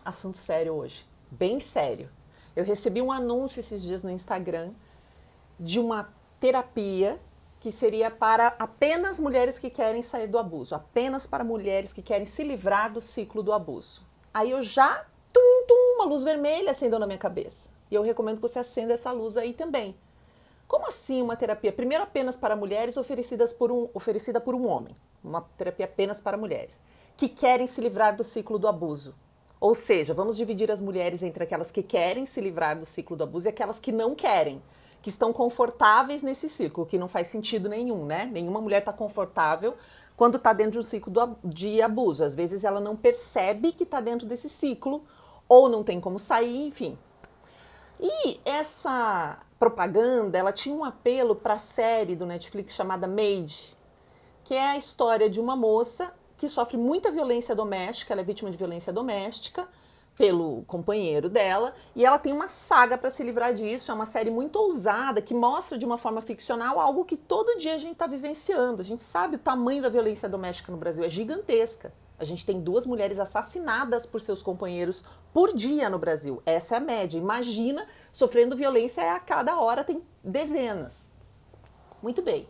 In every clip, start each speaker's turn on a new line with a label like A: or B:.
A: Assunto sério hoje, bem sério. Eu recebi um anúncio esses dias no Instagram de uma terapia que seria para apenas mulheres que querem sair do abuso, apenas para mulheres que querem se livrar do ciclo do abuso. Aí eu já, uma luz vermelha acendeu na minha cabeça. E eu recomendo que você acenda essa luz aí também. Como assim uma terapia, primeiro apenas para mulheres, oferecida por um homem? Uma terapia apenas para mulheres, que querem se livrar do ciclo do abuso. Ou seja, vamos dividir as mulheres entre aquelas que querem se livrar do ciclo do abuso e aquelas que não querem, que estão confortáveis nesse ciclo, que não faz sentido nenhum, né? Nenhuma mulher está confortável quando está dentro de um ciclo de abuso. Às vezes ela não percebe que está dentro desse ciclo, ou não tem como sair, enfim. E essa propaganda, ela tinha um apelo para a série do Netflix chamada Maid, que é a história de uma moça que sofre muita violência doméstica, ela é vítima de violência doméstica pelo companheiro dela, e ela tem uma saga para se livrar disso. É uma série muito ousada, que mostra de uma forma ficcional algo que todo dia a gente está vivenciando. A gente sabe o tamanho da violência doméstica no Brasil, é gigantesca. A gente tem 2 mulheres assassinadas por seus companheiros por dia no Brasil. Essa é a média. Imagina, sofrendo violência a cada hora tem dezenas. Muito bem.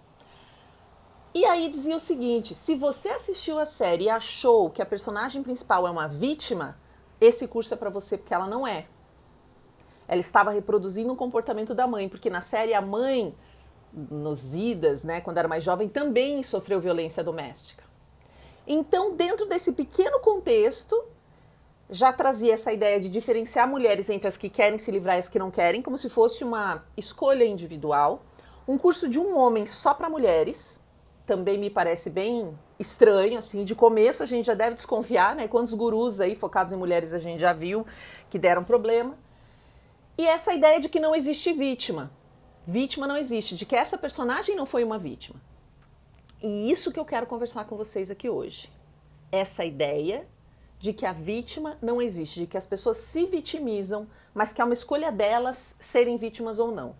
A: E aí dizia o seguinte, se você assistiu a série e achou que a personagem principal é uma vítima, esse curso é para você, porque ela não é. Ela estava reproduzindo o comportamento da mãe, porque na série a mãe, nos idas, né, quando era mais jovem, também sofreu violência doméstica. Então, dentro desse pequeno contexto, já trazia essa ideia de diferenciar mulheres entre as que querem se livrar e as que não querem, como se fosse uma escolha individual. Um curso de um homem só para mulheres, também me parece bem estranho, assim, de começo a gente já deve desconfiar, né, quantos gurus aí focados em mulheres a gente já viu que deram problema. E essa ideia de que não existe vítima. Vítima não existe, de que essa personagem não foi uma vítima. E isso que eu quero conversar com vocês aqui hoje. Essa ideia de que a vítima não existe, de que as pessoas se vitimizam, mas que é uma escolha delas serem vítimas ou não.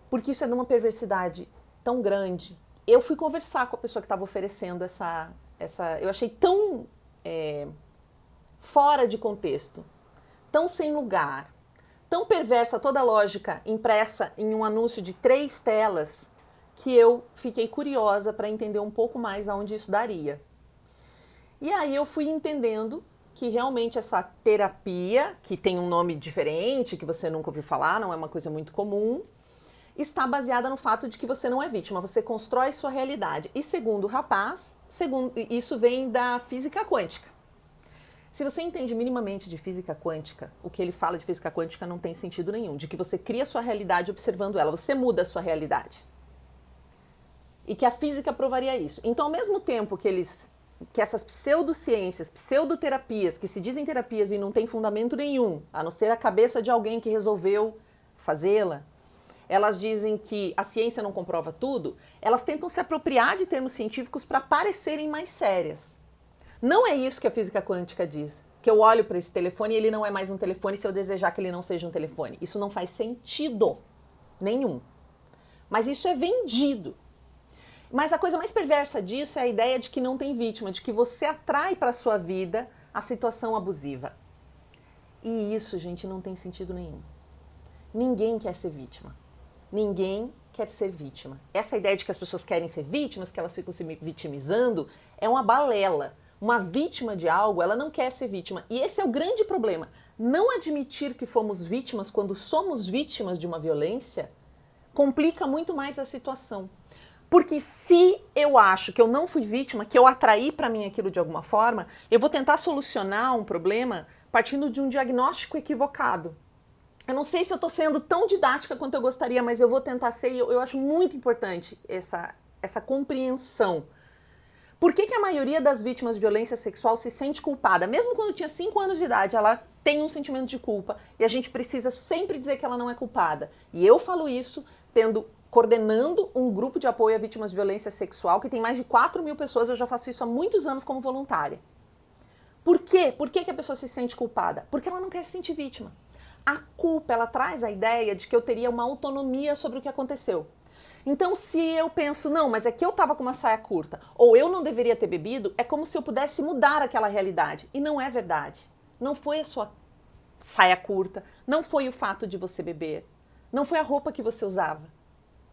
A: Porque isso é de uma perversidade tão grande. Eu fui conversar com a pessoa que estava oferecendo essa eu achei tão fora de contexto, tão sem lugar, tão perversa toda a lógica impressa em um anúncio de 3 telas, que eu fiquei curiosa para entender um pouco mais aonde isso daria. E aí eu fui entendendo que realmente essa terapia, que tem um nome diferente, que você nunca ouviu falar, não é uma coisa muito comum, está baseada no fato de que você não é vítima, você constrói sua realidade. E segundo o rapaz, isso vem da física quântica. Se você entende minimamente de física quântica, o que ele fala de física quântica não tem sentido nenhum, de que você cria sua realidade observando ela, você muda a sua realidade. E que a física provaria isso. Então, ao mesmo tempo que essas pseudociências, pseudoterapias, que se dizem terapias e não tem fundamento nenhum, a não ser a cabeça de alguém que resolveu fazê-la, elas dizem que a ciência não comprova tudo, elas tentam se apropriar de termos científicos para parecerem mais sérias. Não é isso que a física quântica diz, que eu olho para esse telefone e ele não é mais um telefone se eu desejar que ele não seja um telefone. Isso não faz sentido nenhum. Mas isso é vendido. Mas a coisa mais perversa disso é a ideia de que não tem vítima, de que você atrai para a sua vida a situação abusiva. E isso, gente, não tem sentido nenhum. Ninguém quer ser vítima. Ninguém quer ser vítima. Essa ideia de que as pessoas querem ser vítimas, que elas ficam se vitimizando, é uma balela. Uma vítima de algo, ela não quer ser vítima. E esse é o grande problema. Não admitir que fomos vítimas quando somos vítimas de uma violência complica muito mais a situação. Porque se eu acho que eu não fui vítima, que eu atraí para mim aquilo de alguma forma, eu vou tentar solucionar um problema partindo de um diagnóstico equivocado. Eu não sei se eu estou sendo tão didática quanto eu gostaria, mas eu vou tentar ser, e eu acho muito importante essa compreensão. Por que a maioria das vítimas de violência sexual se sente culpada? Mesmo quando tinha 5 anos de idade, ela tem um sentimento de culpa e a gente precisa sempre dizer que ela não é culpada. E eu falo isso coordenando um grupo de apoio a vítimas de violência sexual que tem mais de 4.000 pessoas, eu já faço isso há muitos anos como voluntária. Por quê? Por que a pessoa se sente culpada? Porque ela não quer se sentir vítima. A culpa, ela traz a ideia de que eu teria uma autonomia sobre o que aconteceu. Então, se eu penso, não, mas é que eu tava com uma saia curta, ou eu não deveria ter bebido, é como se eu pudesse mudar aquela realidade. E não é verdade. Não foi a sua saia curta, não foi o fato de você beber, não foi a roupa que você usava.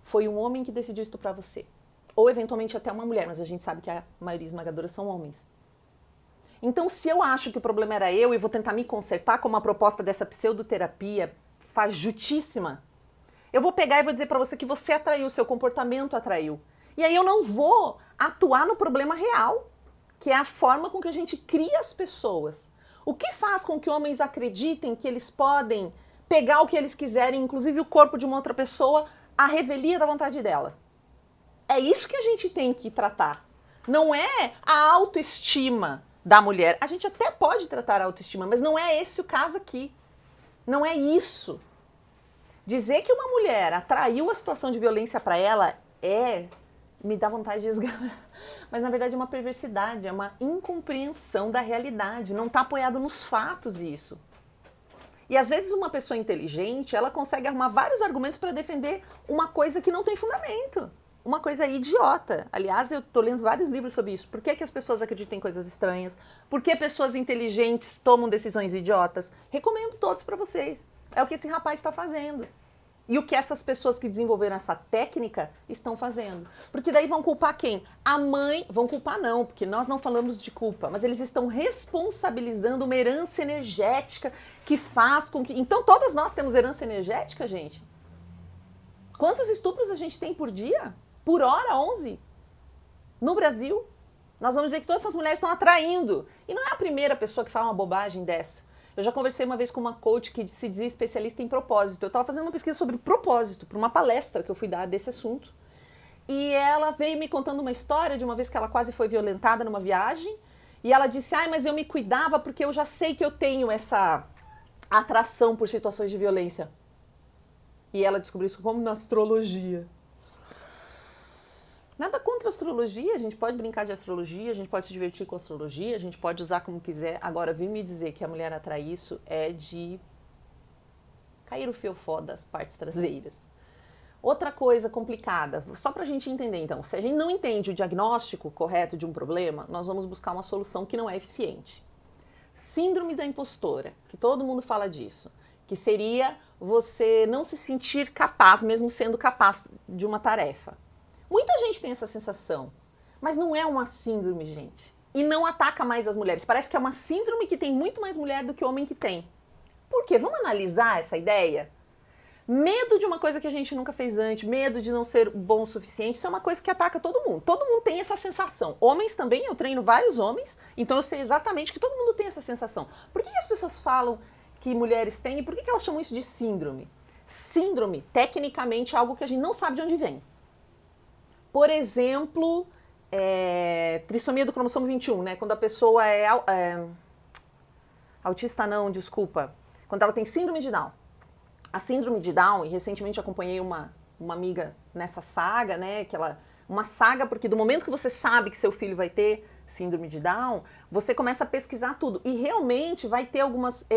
A: Foi um homem que decidiu estuprar você. Ou eventualmente até uma mulher, mas a gente sabe que a maioria esmagadora são homens. Então, se eu acho que o problema era eu e vou tentar me consertar com uma proposta dessa pseudoterapia fajutíssima, eu vou pegar e vou dizer pra você que você atraiu, seu comportamento atraiu. E aí eu não vou atuar no problema real, que é a forma com que a gente cria as pessoas. O que faz com que homens acreditem que eles podem pegar o que eles quiserem, inclusive o corpo de uma outra pessoa, à revelia da vontade dela? É isso que a gente tem que tratar. Não é a autoestima da mulher. A gente até pode tratar a autoestima, mas não é esse o caso aqui. Não é isso. Dizer que uma mulher atraiu a situação de violência para ela me dá vontade de esganar. Mas na verdade é uma perversidade, é uma incompreensão da realidade. Não está apoiado nos fatos isso. E às vezes uma pessoa inteligente, ela consegue arrumar vários argumentos para defender uma coisa que não tem fundamento. Uma coisa idiota. Aliás, eu tô lendo vários livros sobre isso. Por que as pessoas acreditam em coisas estranhas? Por que pessoas inteligentes tomam decisões idiotas? Recomendo todos para vocês. É o que esse rapaz está fazendo. E o que essas pessoas que desenvolveram essa técnica estão fazendo. Porque daí vão culpar quem? A mãe. Vão culpar não, porque nós não falamos de culpa. Mas eles estão responsabilizando uma herança energética que faz com que... Então todas nós temos herança energética, gente? Quantos estupros a gente tem por dia? Por hora, 11. No Brasil, nós vamos dizer que todas essas mulheres estão atraindo. E não é a primeira pessoa que fala uma bobagem dessa. Eu já conversei uma vez com uma coach que se dizia especialista em propósito. Eu estava fazendo uma pesquisa sobre propósito, para uma palestra que eu fui dar desse assunto. E ela veio me contando uma história de uma vez que ela quase foi violentada numa viagem. E ela disse, mas eu me cuidava porque eu já sei que eu tenho essa atração por situações de violência. E ela descobriu isso como na astrologia. Nada contra a astrologia, a gente pode brincar de astrologia, a gente pode se divertir com a astrologia, a gente pode usar como quiser. Agora, vir me dizer que a mulher atrai isso é de cair o fiofó das partes traseiras. Outra coisa complicada, só pra gente entender então, se a gente não entende o diagnóstico correto de um problema, nós vamos buscar uma solução que não é eficiente. Síndrome da impostora, que todo mundo fala disso, que seria você não se sentir capaz, mesmo sendo capaz de uma tarefa. Muita gente tem essa sensação, mas não é uma síndrome, gente. E não ataca mais as mulheres. Parece que é uma síndrome que tem muito mais mulher do que homem que tem. Por quê? Vamos analisar essa ideia? Medo de uma coisa que a gente nunca fez antes, medo de não ser bom o suficiente, isso é uma coisa que ataca todo mundo. Todo mundo tem essa sensação. Homens também, eu treino vários homens, então eu sei exatamente que todo mundo tem essa sensação. Por que as pessoas falam que mulheres têm e por que elas chamam isso de síndrome? Síndrome, tecnicamente, é algo que a gente não sabe de onde vem. Por exemplo, trissomia do cromossomo 21, né? Quando a pessoa autista não, desculpa. Quando ela tem síndrome de Down. A síndrome de Down, e recentemente acompanhei uma amiga nessa saga, né? Uma saga porque do momento que você sabe que seu filho vai ter síndrome de Down, você começa a pesquisar tudo. E realmente vai ter algumas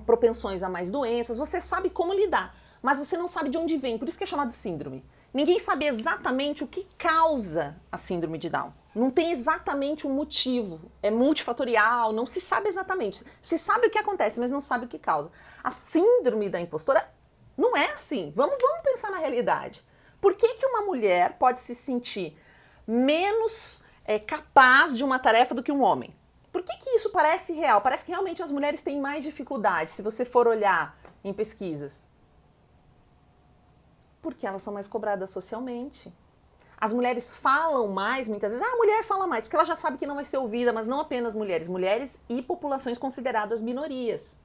A: propensões a mais doenças, você sabe como lidar, mas você não sabe de onde vem, por isso que é chamado síndrome. Ninguém sabe exatamente o que causa a síndrome de Down. Não tem exatamente um motivo. É multifatorial, não se sabe exatamente. Se sabe o que acontece, mas não sabe o que causa. A síndrome da impostora não é assim. Vamos pensar na realidade. Por que uma mulher pode se sentir menos capaz de uma tarefa do que um homem? Por que isso parece real? Parece que realmente as mulheres têm mais dificuldade, se você for olhar em pesquisas. Porque elas são mais cobradas socialmente. As mulheres falam mais, muitas vezes. A mulher fala mais, porque ela já sabe que não vai ser ouvida, mas não apenas mulheres. Mulheres e populações consideradas minorias.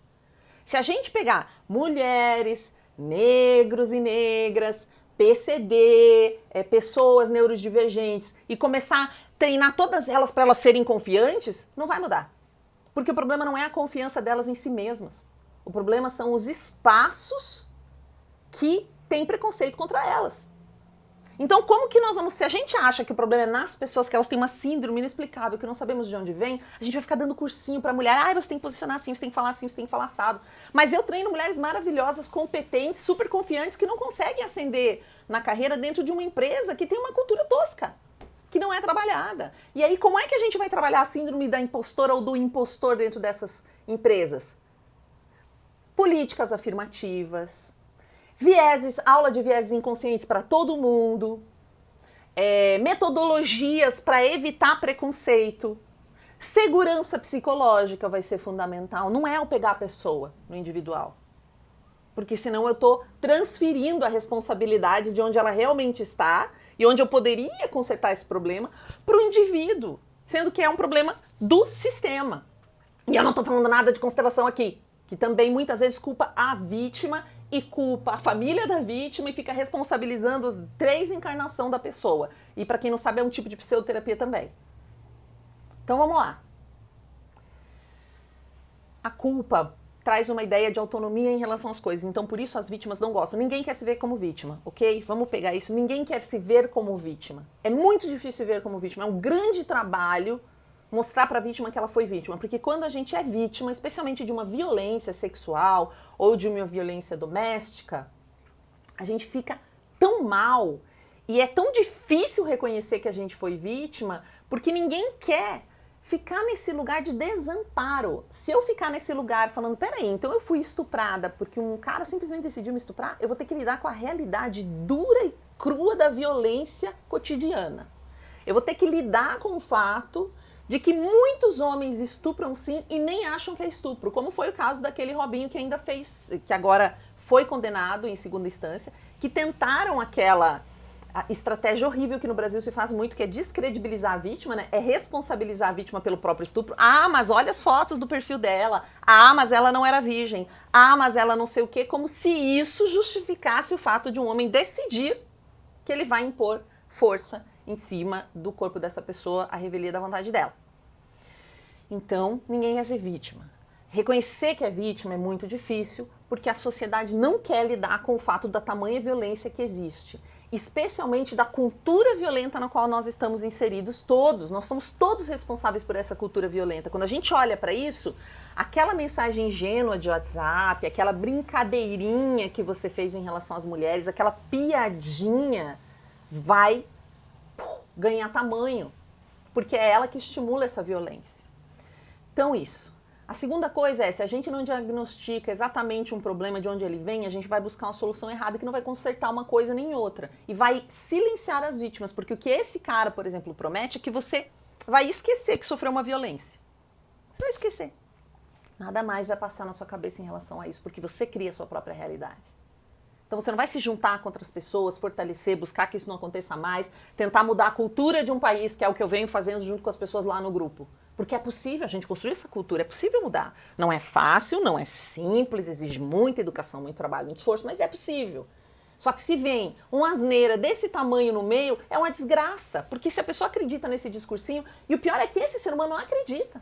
A: Se a gente pegar mulheres, negros e negras, PCD, pessoas neurodivergentes, e começar a treinar todas elas para elas serem confiantes, não vai mudar. Porque o problema não é a confiança delas em si mesmas. O problema são os espaços que tem preconceito contra elas. Então, como que nós vamos, se a gente acha que o problema é nas pessoas, que elas têm uma síndrome inexplicável, que não sabemos de onde vem, a gente vai ficar dando cursinho pra mulher, você tem que posicionar assim, você tem que falar assim, você tem que falar assado. Mas eu treino mulheres maravilhosas, competentes, super confiantes, que não conseguem ascender na carreira dentro de uma empresa que tem uma cultura tosca, que não é trabalhada. E aí, como é que a gente vai trabalhar a síndrome da impostora ou do impostor dentro dessas empresas? Políticas afirmativas, aula de vieses inconscientes para todo mundo, metodologias para evitar preconceito, segurança psicológica vai ser fundamental. Não é eu pegar a pessoa no individual, porque senão eu estou transferindo a responsabilidade de onde ela realmente está e onde eu poderia consertar esse problema para o indivíduo, sendo que é um problema do sistema. E eu não estou falando nada de constelação aqui, que também muitas vezes culpa a vítima e culpa a família da vítima e fica responsabilizando as 3 encarnações da pessoa. E para quem não sabe, é um tipo de pseudoterapia também. Então vamos lá. A culpa traz uma ideia de autonomia em relação às coisas, então por isso as vítimas não gostam. Ninguém quer se ver como vítima, ok? Vamos pegar isso. Ninguém quer se ver como vítima. É muito difícil se ver como vítima. É um grande trabalho mostrar para a vítima que ela foi vítima, porque quando a gente é vítima, especialmente de uma violência sexual ou de uma violência doméstica, a gente fica tão mal e é tão difícil reconhecer que a gente foi vítima, porque ninguém quer ficar nesse lugar de desamparo. Se eu ficar nesse lugar falando, peraí, então eu fui estuprada porque um cara simplesmente decidiu me estuprar, eu vou ter que lidar com a realidade dura e crua da violência cotidiana. Eu vou ter que lidar com o fato de que muitos homens estupram sim e nem acham que é estupro, como foi o caso daquele Robinho que ainda fez, que agora foi condenado em segunda instância, que tentaram aquela estratégia horrível que no Brasil se faz muito, que é descredibilizar a vítima, né? É responsabilizar a vítima pelo próprio estupro. Ah, mas olha as fotos do perfil dela. Ah, mas ela não era virgem. Ah, mas ela não sei o quê, como se isso justificasse o fato de um homem decidir que ele vai impor força em cima do corpo dessa pessoa, a revelia da vontade dela. Então, ninguém quer ser vítima. Reconhecer que é vítima é muito difícil, porque a sociedade não quer lidar com o fato da tamanha violência que existe, especialmente da cultura violenta na qual nós estamos inseridos todos. Nós somos todos responsáveis por essa cultura violenta. Quando a gente olha para isso, aquela mensagem ingênua de WhatsApp, aquela brincadeirinha que você fez em relação às mulheres, aquela piadinha, vai ganhar tamanho, porque é ela que estimula essa violência. Então isso. A segunda coisa é, se a gente não diagnostica exatamente um problema de onde ele vem, a gente vai buscar uma solução errada que não vai consertar uma coisa nem outra. E vai silenciar as vítimas, porque o que esse cara, por exemplo, promete é que você vai esquecer que sofreu uma violência. Você vai esquecer. Nada mais vai passar na sua cabeça em relação a isso, porque você cria a sua própria realidade. Então você não vai se juntar com outras pessoas, fortalecer, buscar que isso não aconteça mais, tentar mudar a cultura de um país, que é o que eu venho fazendo junto com as pessoas lá no grupo. Porque é possível a gente construir essa cultura, é possível mudar. Não é fácil, não é simples, exige muita educação, muito trabalho, muito esforço, mas é possível. Só que se vem uma asneira desse tamanho no meio, é uma desgraça. Porque se a pessoa acredita nesse discursinho, e o pior é que esse ser humano não acredita.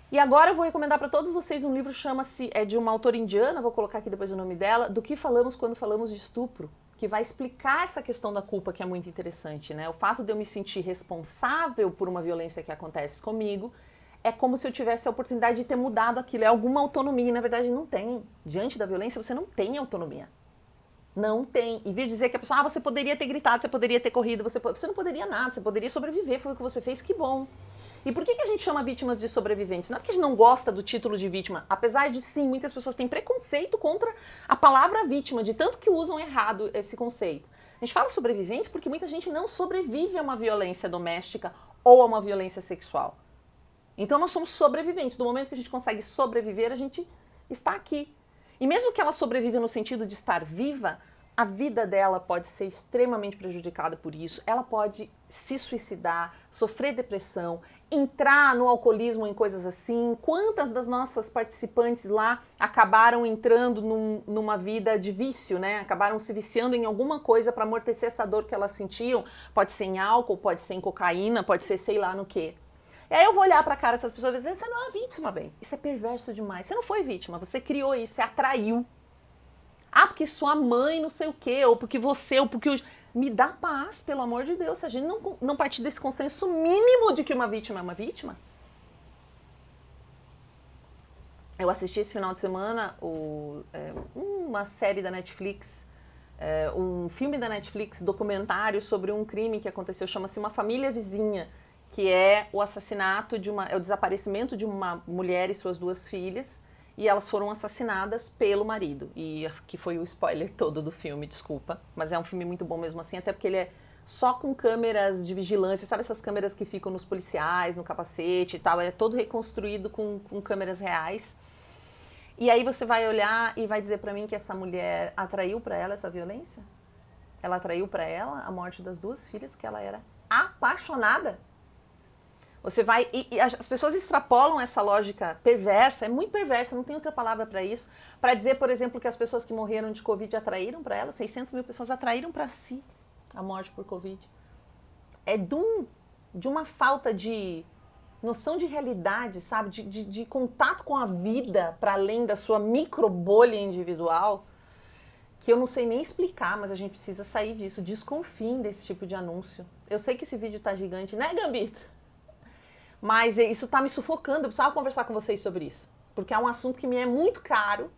A: E agora eu vou recomendar para todos vocês um livro, chama-se, é de uma autora indiana, vou colocar aqui depois o nome dela, Do que falamos quando falamos de estupro, que vai explicar essa questão da culpa, que é muito interessante, né? O fato de eu me sentir responsável por uma violência que acontece comigo é como se eu tivesse a oportunidade de ter mudado aquilo, é alguma autonomia, e na verdade não tem. Diante da violência você não tem autonomia. Não tem. E vir dizer que a pessoa, você poderia ter gritado, você poderia ter corrido, você não poderia nada, você poderia sobreviver, foi o que você fez, que bom. E por que a gente chama vítimas de sobreviventes? Não é porque a gente não gosta do título de vítima, apesar de sim, muitas pessoas têm preconceito contra a palavra vítima, de tanto que usam errado esse conceito. A gente fala sobreviventes porque muita gente não sobrevive a uma violência doméstica ou a uma violência sexual. Então nós somos sobreviventes. No momento que a gente consegue sobreviver, a gente está aqui. E mesmo que ela sobreviva no sentido de estar viva, a vida dela pode ser extremamente prejudicada por isso. Ela pode se suicidar, sofrer depressão, entrar no alcoolismo, em coisas assim. Quantas das nossas participantes lá acabaram entrando numa vida de vício, né? Acabaram se viciando em alguma coisa para amortecer essa dor que elas sentiam. Pode ser em álcool, pode ser em cocaína, pode ser sei lá no quê. E aí eu vou olhar para a cara dessas pessoas e dizer, você não é vítima, bem. Isso é perverso demais. Você não foi vítima, você criou isso, você atraiu. Ah, porque sua mãe não sei o quê, ou porque você, ou porque... Me dá paz, pelo amor de Deus, se a gente não partir desse consenso mínimo de que uma vítima é uma vítima. Eu assisti esse final de semana uma série da Netflix um filme da Netflix, documentário sobre um crime que aconteceu, chama-se Uma Família Vizinha, que é o assassinato é o desaparecimento de uma mulher e suas 2 filhas, e elas foram assassinadas pelo marido. E que foi o spoiler todo do filme, desculpa. Mas é um filme muito bom mesmo assim, até porque ele é só com câmeras de vigilância, sabe essas câmeras que ficam nos policiais, no capacete e tal, é todo reconstruído com câmeras reais. E aí você vai olhar e vai dizer pra mim que essa mulher atraiu pra ela essa violência? Ela atraiu pra ela a morte das 2 filhas que ela era apaixonada? Você vai e as pessoas extrapolam essa lógica perversa, é muito perversa, não tem outra palavra para isso, para dizer, por exemplo, que as pessoas que morreram de Covid atraíram para elas, 600 mil pessoas atraíram para si a morte por Covid. É de uma falta de noção de realidade, sabe? De contato com a vida para além da sua micro bolha individual, que eu não sei nem explicar, mas a gente precisa sair disso. Desconfiem desse tipo de anúncio. Eu sei que esse vídeo tá gigante, né, Gambito? Mas isso tá me sufocando, eu precisava conversar com vocês sobre isso. Porque é um assunto que me é muito caro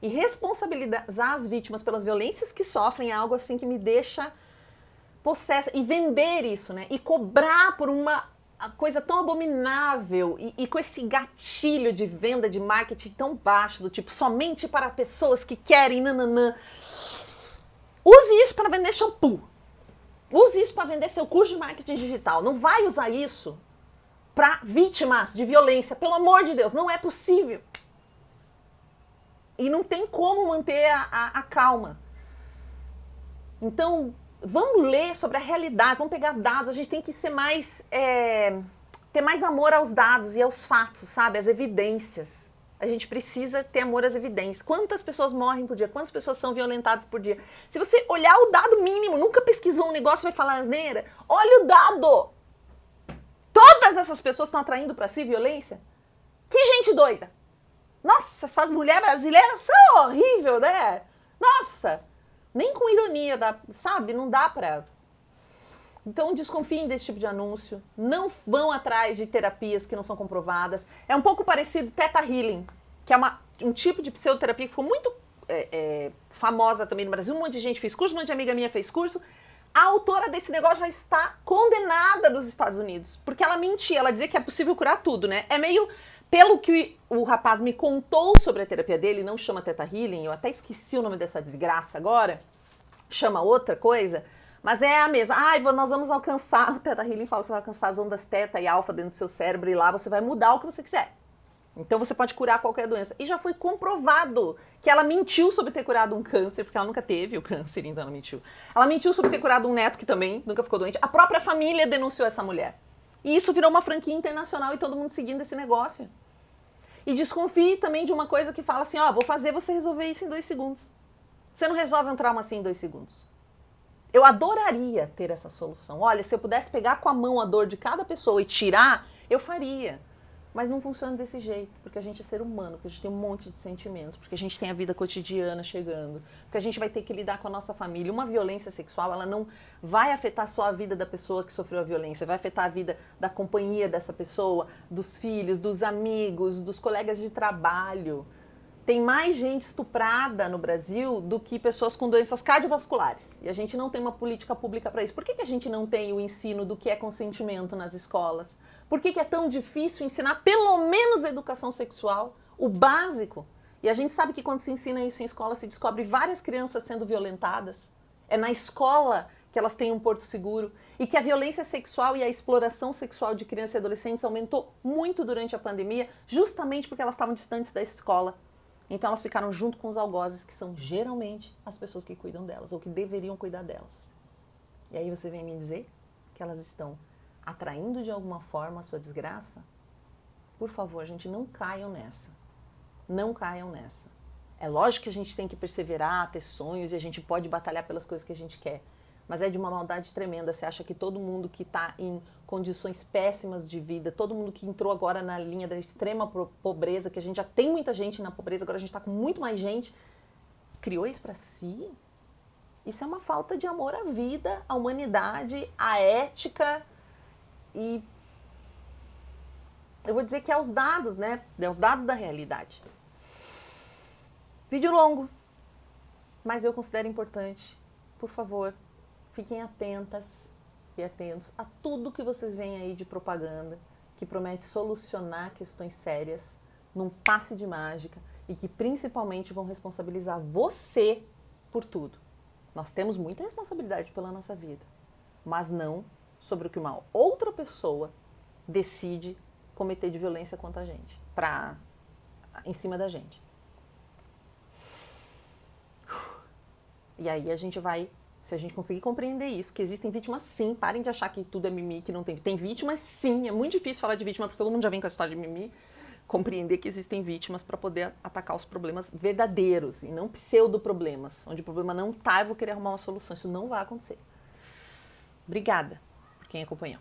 A: e responsabilizar as vítimas pelas violências que sofrem é algo assim que me deixa possessa. E vender isso, né? E cobrar por uma coisa tão abominável e com esse gatilho de venda, de marketing tão baixo, do tipo, somente para pessoas que querem nananã. Use isso para vender shampoo. Use isso para vender seu curso de marketing digital. Não vai usar isso para vítimas de violência. Pelo amor de Deus, não é possível. E não tem como manter a calma. Então, vamos ler sobre a realidade, vamos pegar dados, a gente tem que ser mais... ter mais amor aos dados e aos fatos, sabe? As evidências. A gente precisa ter amor às evidências. Quantas pessoas morrem por dia? Quantas pessoas são violentadas por dia? Se você olhar o dado mínimo, nunca pesquisou um negócio e vai falar asneira, olha o dado! Todas essas pessoas estão atraindo para si violência? Que gente doida! Nossa, essas mulheres brasileiras são horríveis, né? Nossa! Nem com ironia, sabe? Não dá pra... Então desconfiem desse tipo de anúncio. Não vão atrás de terapias que não são comprovadas. É um pouco parecido Theta Healing, que é um tipo de pseudoterapia que ficou muito famosa também no Brasil. Um monte de gente fez curso, um monte de amiga minha fez curso. A autora desse negócio já está condenada dos Estados Unidos, porque ela mentia, ela dizia que é possível curar tudo, né? É meio, pelo que o rapaz me contou sobre a terapia dele, não chama Theta Healing, eu até esqueci o nome dessa desgraça agora, chama outra coisa, mas é a mesma. Nós vamos alcançar, o Theta Healing fala que você vai alcançar as ondas teta e alfa dentro do seu cérebro e lá você vai mudar o que você quiser. Então você pode curar qualquer doença. E já foi comprovado que ela mentiu sobre ter curado um câncer, porque ela nunca teve o câncer, então ela mentiu. Ela mentiu sobre ter curado um neto que também nunca ficou doente. A própria família denunciou essa mulher. E isso virou uma franquia internacional e todo mundo seguindo esse negócio. E desconfie também de uma coisa que fala assim, vou fazer você resolver isso em 2 segundos. Você não resolve um trauma assim em 2 segundos. Eu adoraria ter essa solução. Olha, se eu pudesse pegar com a mão a dor de cada pessoa e tirar, eu faria. Mas não funciona desse jeito, porque a gente é ser humano, porque a gente tem um monte de sentimentos, porque a gente tem a vida cotidiana chegando, porque a gente vai ter que lidar com a nossa família. Uma violência sexual, ela não vai afetar só a vida da pessoa que sofreu a violência, vai afetar a vida da companhia dessa pessoa, dos filhos, dos amigos, dos colegas de trabalho. Tem mais gente estuprada no Brasil do que pessoas com doenças cardiovasculares. E a gente não tem uma política pública para isso. Por que a gente não tem o ensino do que é consentimento nas escolas? Por que é tão difícil ensinar pelo menos a educação sexual, o básico? E a gente sabe que quando se ensina isso em escola, se descobre várias crianças sendo violentadas. É na escola que elas têm um porto seguro. E que a violência sexual e a exploração sexual de crianças e adolescentes aumentou muito durante a pandemia, justamente porque elas estavam distantes da escola. Então elas ficaram junto com os algozes, que são geralmente as pessoas que cuidam delas, ou que deveriam cuidar delas. E aí você vem me dizer que elas estão atraindo de alguma forma a sua desgraça? Por favor, gente, não caiam nessa. Não caiam nessa. É lógico que a gente tem que perseverar, ter sonhos, e a gente pode batalhar pelas coisas que a gente quer. Mas é de uma maldade tremenda. Você acha que todo mundo que está em condições péssimas de vida, todo mundo que entrou agora na linha da extrema pobreza, que a gente já tem muita gente na pobreza, agora a gente está com muito mais gente, criou isso para si? Isso é uma falta de amor à vida, à humanidade, à ética e... eu vou dizer que é os dados, né? É os dados da realidade. Vídeo longo. Mas eu considero importante, por favor, fiquem atentas e atentos a tudo que vocês veem aí de propaganda que promete solucionar questões sérias num passe de mágica e que principalmente vão responsabilizar você por tudo. Nós temos muita responsabilidade pela nossa vida, mas não sobre o que uma outra pessoa decide cometer de violência contra a gente, em cima da gente. E aí a gente vai, se a gente conseguir compreender isso, que existem vítimas sim, parem de achar que tudo é mimimi, que não tem. Tem vítimas sim, é muito difícil falar de vítima porque todo mundo já vem com a história de mimimi. Compreender que existem vítimas para poder atacar os problemas verdadeiros e não pseudo-problemas, onde o problema não tá, eu vou querer arrumar uma solução. Isso não vai acontecer. Obrigada por quem acompanhou.